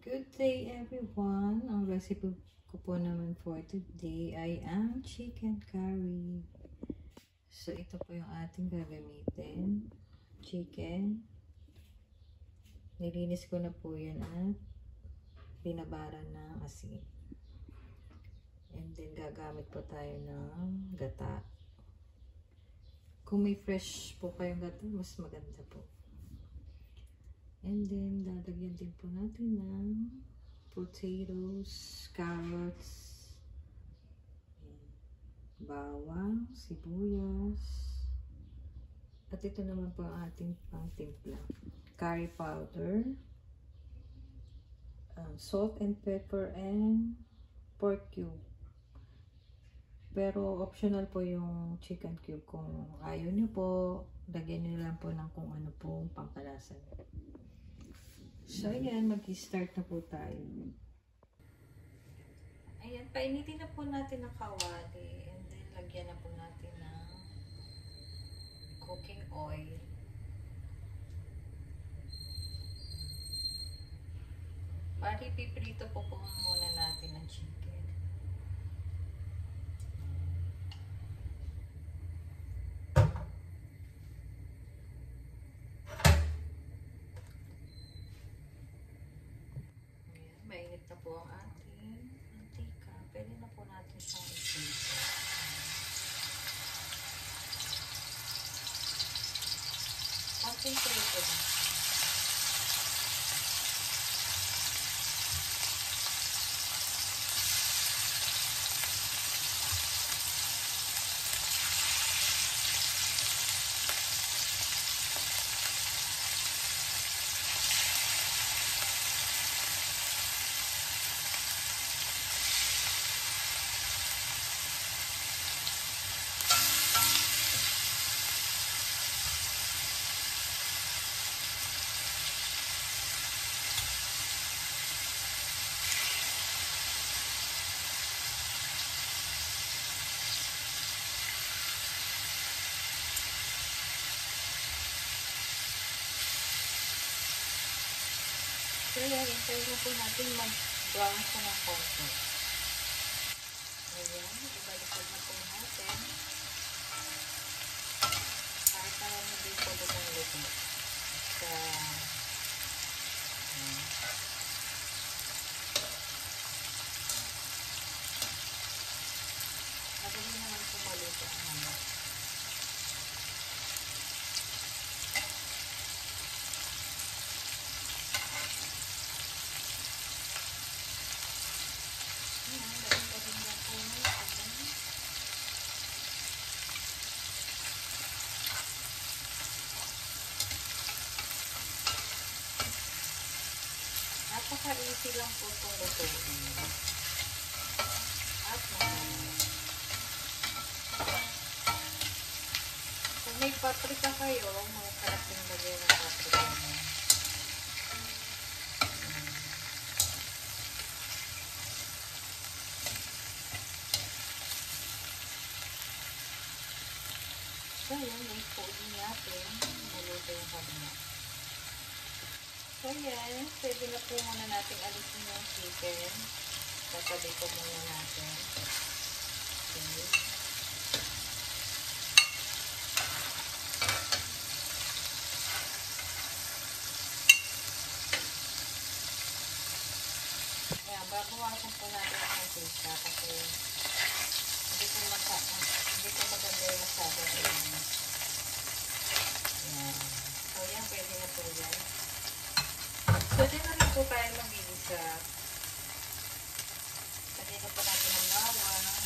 Good day everyone! Ang recipe ko po naman for today ay ang chicken curry. So ito po yung ating gagamitin. Chicken. Nilinis ko na po yan at binabaran ng asin. And then gagamit po tayo ng gata. Kung may fresh po kayong gata, mas maganda po. And then, dadagyan din po natin ng potatoes, carrots, bawang, sibuyas. At ito naman po ang ating pangtimpla. Curry powder, salt and pepper, and pork cube. Pero optional po yung chicken cube. Kung ayaw nyo po, lagyan nyo lang po ng kung ano po pangkalasa. So, ayan, mag-start na po tayo. Ayan, painitin na po natin ang kawali. And then, lagyan na po natin ng cooking oil. Bali, piprito po muna natin ang chicken. Mainit na po ang ating mantika. Pwede na po natin siyang i-prito. Konting prito na. So, yan, intay na po natin mag-brown siya ng konti. Ayan, ibalikod na po natin. Kahit naman hindi po lutong-luto. Sa, madali naman po maluto ang mga. Napaka-easy lang po itong lutuin. At masarap. Kung may paprika kayo, masarap din lagyan ng paprika mo. So, yan. Wait po din natin. Maluto yung kabila. So, yan. Pwede na po muna natin alisin yung chicken. Tatabi ko muna natin. Okay. Ayan, babawasan po natin ang mantika kasi hindi ko maganda yung masyado. Ayan. So, yan. Pwede na po yan. Pwede na rin po tayo mag-iisa. Pwede na po natin ang bawang.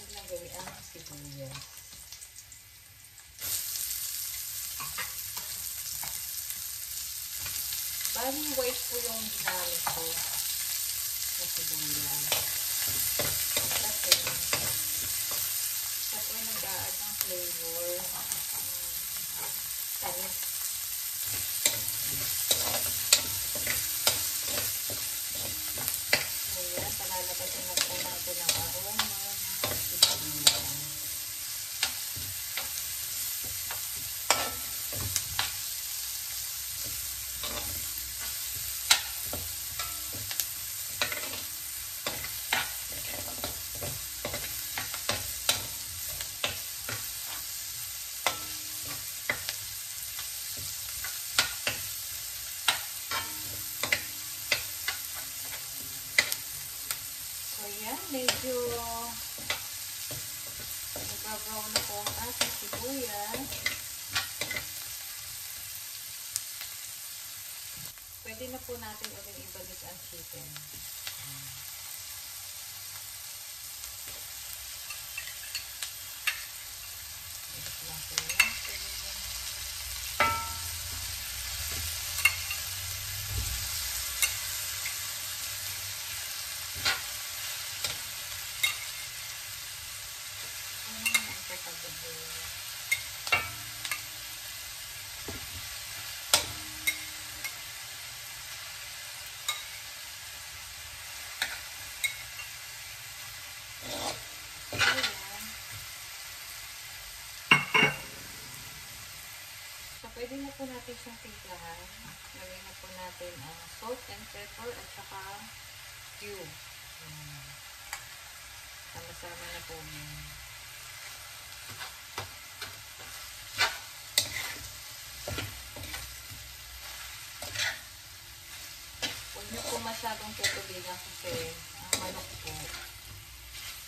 ilagay ang sibuyas. Bali, white po yung ginamit ko na sibuyas. Kasi nag-a-add ng flavor. Tamis. Ayan, palalagasin na po natin ang aroma ng sibuyas. Ayan, medyo nagbabraw na po ang ating sibuyas. Pwede na po natin ulit ibalik ang chicken. Balik lang po natin. So, pwede na po natin siyang timplahan. Lagay na po natin ang salt and pepper at saka cube. Sama-sama na po yun. Huwag niyo po masyadong tutubigan kasi ang manok po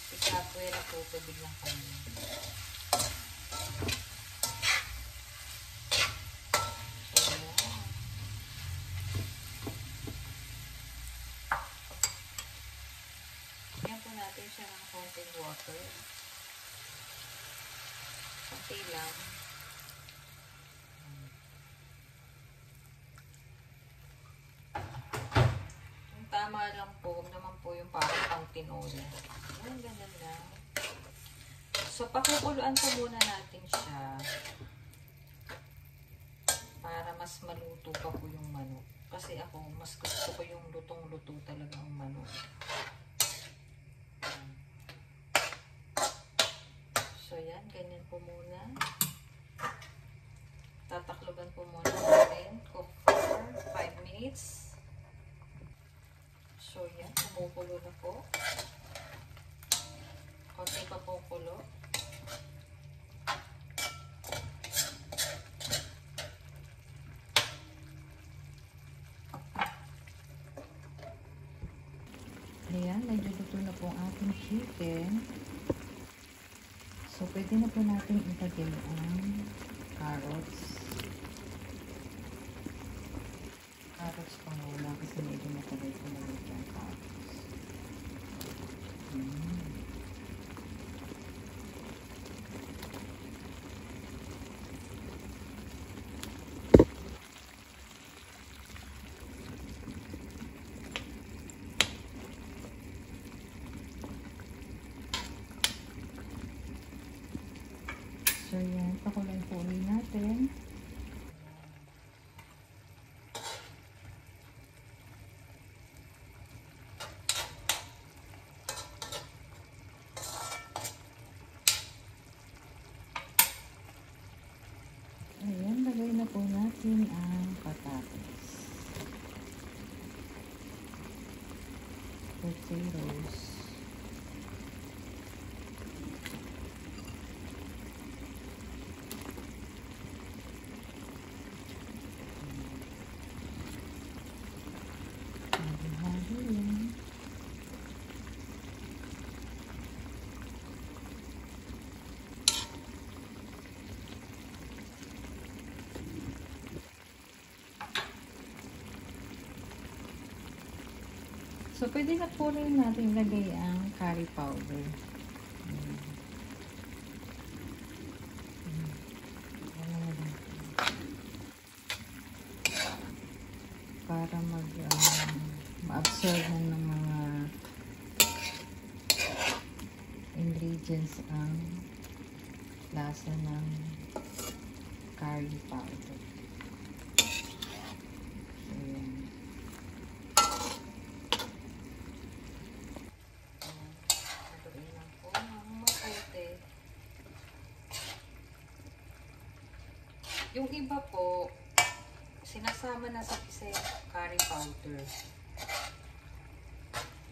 isapwera po tubig lang kami. Yan po natin siya ng konting water. Konti lang. Yung tama lang po, huwag naman po yung parang pang-tinola. Yan, ganyan lang. So, pakukuluan po muna natin siya para mas maluto pa po yung manok. Kasi ako, mas gusto ko yung lutong-luto talaga ang manok. So, yan. Ganyan po muna. Tatakloban po muna natin. Cook for 5 minutes. So, yan. Kumukulo na po. Konti pa po kulo. Ayan, medyo luto na po ang ating chicken. So, pwede na po natin ilagay ang carrots. Carrots pa muna kasi medyo matagal po na luto ang carrots. So, yan. Pakulay po ulit natin. Ayan, lagay na po natin ang patatas. Potatoes. So, pwede na po rin natin ilagay ang curry powder. para ma-absorb ng mga ingredients ang lasa ng curry powder. So, yan. Haluin lang po ng mabuti. Yung iba po, sinasama na sa isa yung curry powder.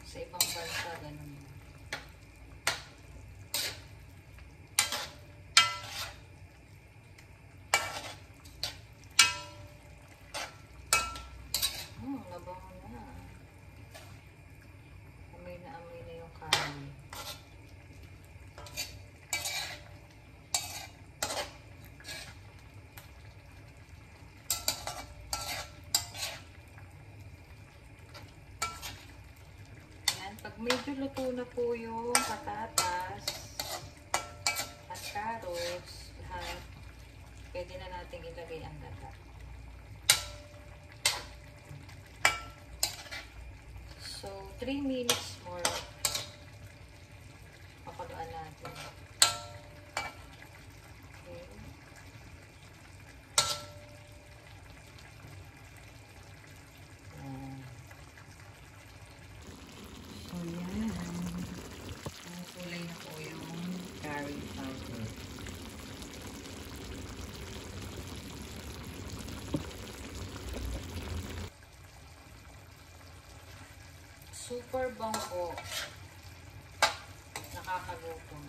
Sa ibang bansa, ganun. Nabango na. Amoy na yung curry. Pag medyo luto na po yung patatas at carrots, lahat, pwede na natin ilagay ang gata. So, 3 minutes more, papaluan natin. Okay. So, yan. Ang kulay na po yung curry powder. Super bango. Nakakagutom.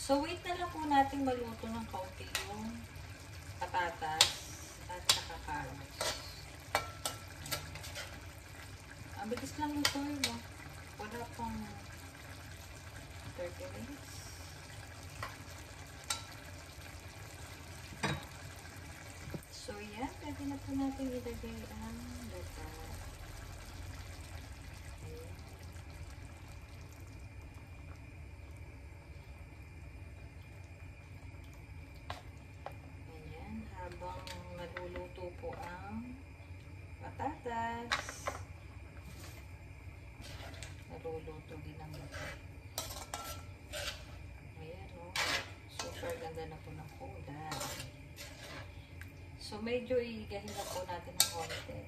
So, wait na lang po natin maluto ng kaunti yung patatas at saka carrots. Ang bilis lang luto yun, no? Wala pang 30 minutes. So, yan. Pwede na po natin ilagay ang gata. Ayan. Ayan. Habang naluluto po ang patatas, naluluto din ang gata. Ayan, no? Super ganda na po ng kulay. So, medyo igahin na po natin ng konti.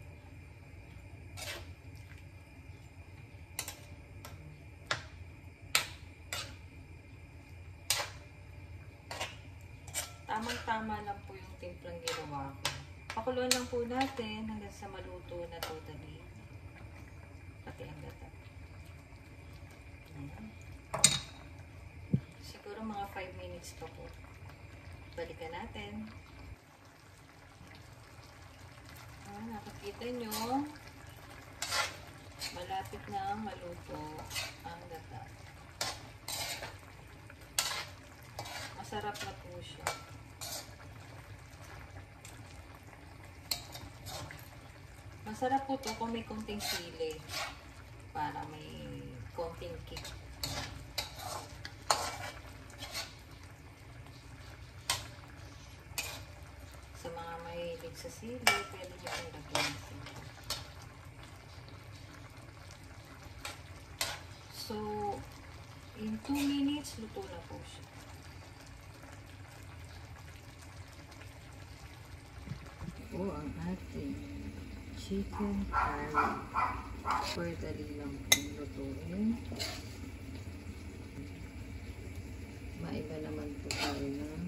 Tamang-tama lang po yung timplang ginawa ko. Pakuluan lang po natin hanggang sa maluto na totally. Pati ang gata. Ayan. Siguro mga 5 minutes pa po. Balikan natin. Nakikita nyo, malapit na maluto ang gata. Masarap na po siya. Masarap po to kung may konting sili para may konting kick. Sa mga mahilig sa sili, pwede nyo yung lagyan ng sili. So, in 2 minutes, luto na po siya. O, ang ating chicken curry. Pwede lang pong lutuin. Maiba naman po tayo ng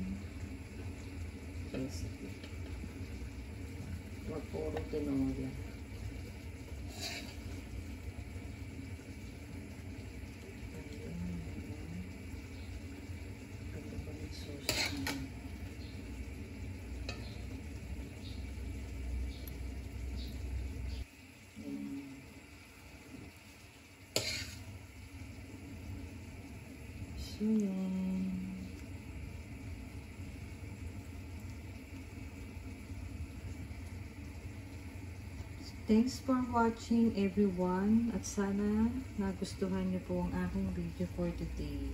recipe. Huwag puro tinola. So, yan. Thanks for watching everyone at sana nagustuhan niyo po ang aking video for today.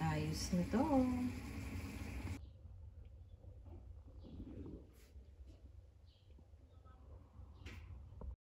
Ayos na to.